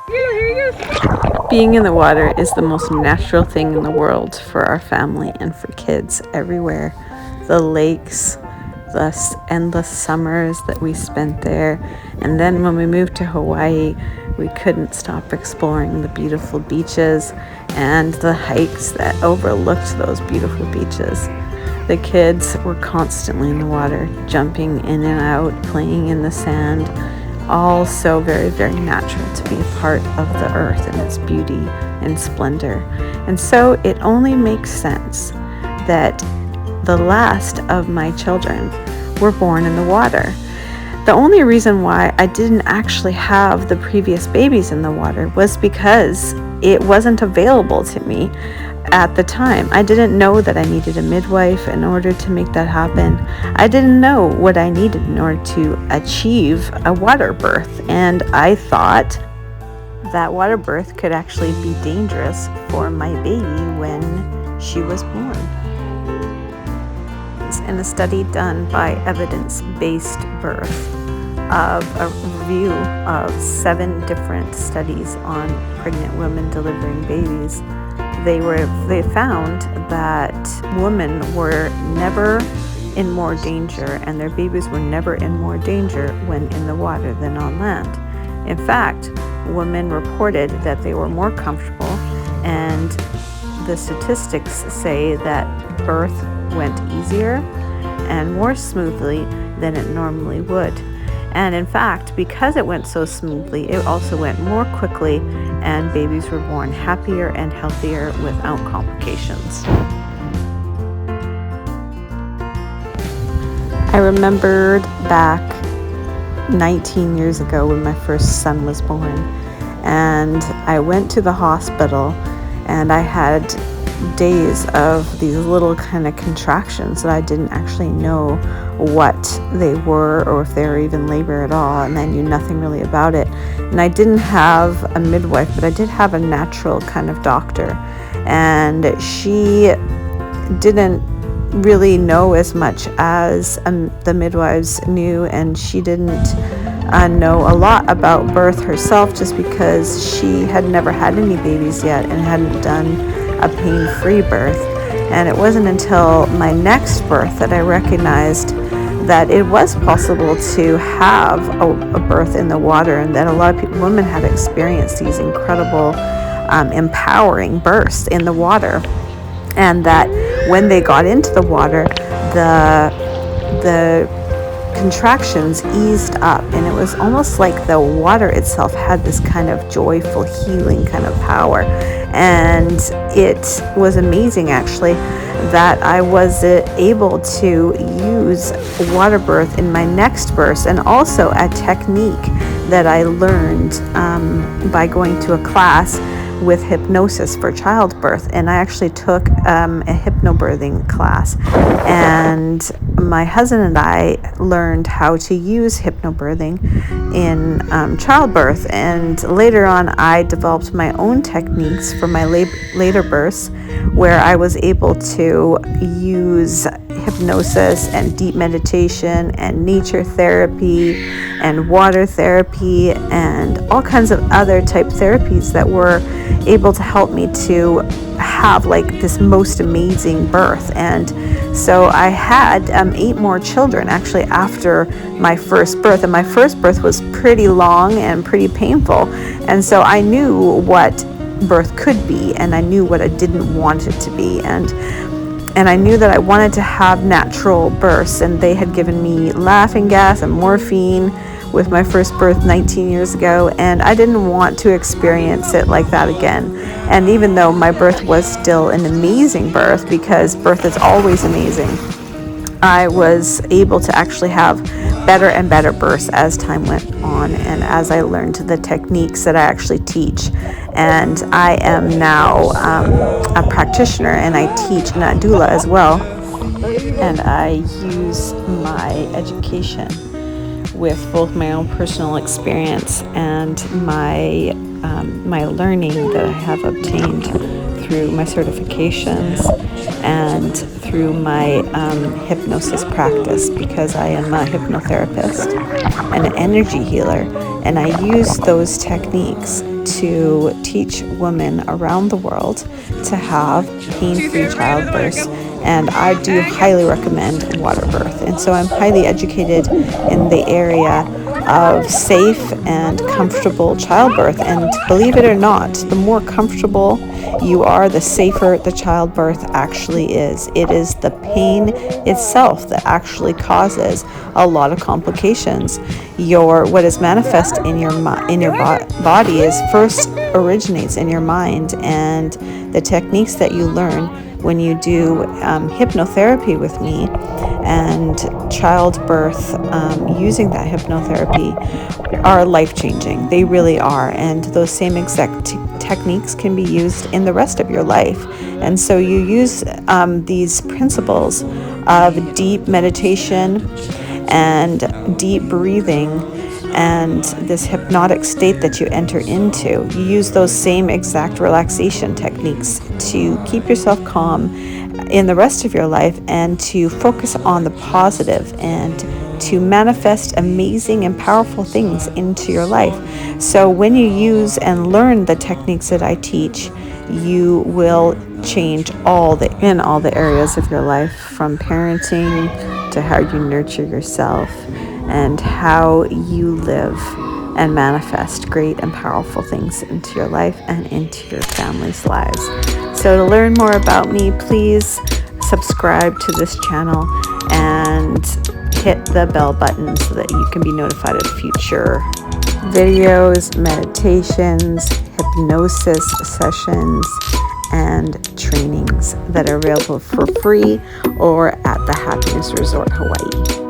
Here he goes. Being in the water is the most natural thing in the world for our family and for kids everywhere. The lakes, the endless summers that we spent there, and then when we moved to Hawaii, we couldn't stop exploring the beautiful beaches and the hikes that overlooked those beautiful beaches. The kids were constantly in the water, jumping in and out, playing in the sand, all so very, very natural to be a part of the earth and its beauty and splendor. And so it only makes sense that the last of my children were born in the water. The only reason why I didn't actually have the previous babies in the water was because it wasn't available to me at the time. I didn't know that I needed a midwife in order to make that happen. I didn't know what I needed in order to achieve a water birth, and I thought that water birth could actually be dangerous for my baby when she was born. In a study done by Evidence-Based Birth, of a review of 7 different studies on pregnant women delivering babies, they found that women were never in more danger and their babies were never in more danger when in the water than on land. In fact, women reported that they were more comfortable, and the statistics say that birth went easier and more smoothly than it normally would. And in fact, because it went so smoothly, it also went more quickly, and babies were born happier and healthier without complications. I remembered back 19 years ago when my first son was born, and I went to the hospital, and I had days of these little kind of contractions that I didn't actually know what they were or if they were even labor at all, and I knew nothing really about it. And I didn't have a midwife, but I did have a natural kind of doctor, and she didn't really know as much as the midwives knew, and she didn't know a lot about birth herself, just because she had never had any babies yet and hadn't done a pain-free birth. And it wasn't until my next birth that I recognized that it was possible to have a birth in the water, and that a lot of women had experienced these incredible empowering births in the water, and that when they got into the water, the contractions eased up, and it was almost like the water itself had this kind of joyful healing kind of power. And it was amazing, actually, that I was able to use water birth in my next birth, and also a technique that I learned by going to a class with hypnosis for childbirth. And I actually took a hypnobirthing class, and my husband and I learned how to use hypnobirthing in childbirth. And later on, I developed my own techniques for my later births, where I was able to use hypnosis and deep meditation and nature therapy and water therapy and all kinds of other type therapies that were able to help me to have like this most amazing birth. And so I had 8 more children actually after my first birth, and my first birth was pretty long and pretty painful, and so I knew what birth could be, and I knew what I didn't want it to be, and I knew that I wanted to have natural births, and they had given me laughing gas and morphine with my first birth 19 years ago, and I didn't want to experience it like that again. And even though my birth was still an amazing birth, because birth is always amazing, I was able to actually have better and better births as time went on, and as I learned the techniques that I actually teach. And I am now a practitioner, and I teach a doula as well, and I use my education with both my own personal experience and my learning that I have obtained through my certifications and through my hypnosis practice, because I am a hypnotherapist and an energy healer, And I use those techniques to teach women around the world to have pain-free childbirths. And I do highly recommend water birth. And so I'm highly educated in the area of safe and comfortable childbirth. And believe it or not, the more comfortable you are, the safer the childbirth actually is. It is the pain itself that actually causes a lot of complications. What is manifest in your body is first originates in your mind, and the techniques that you learn when you do hypnotherapy with me and childbirth using that hypnotherapy are life-changing. They really are. And those same exact techniques can be used in the rest of your life. And so you use these principles of deep meditation and deep breathing and this hypnotic state that you enter into. You use those same exact relaxation techniques to keep yourself calm in the rest of your life and to focus on the positive and to manifest amazing and powerful things into your life. So when you use and learn the techniques that I teach, you will change in all the areas of your life, from parenting to how you nurture yourself and how you live and manifest great and powerful things into your life and into your family's lives. So to learn more about me, please subscribe to this channel and hit the bell button so that you can be notified of future videos, meditations, hypnosis sessions, and trainings that are available for free or at the Happiness Resort Hawaii.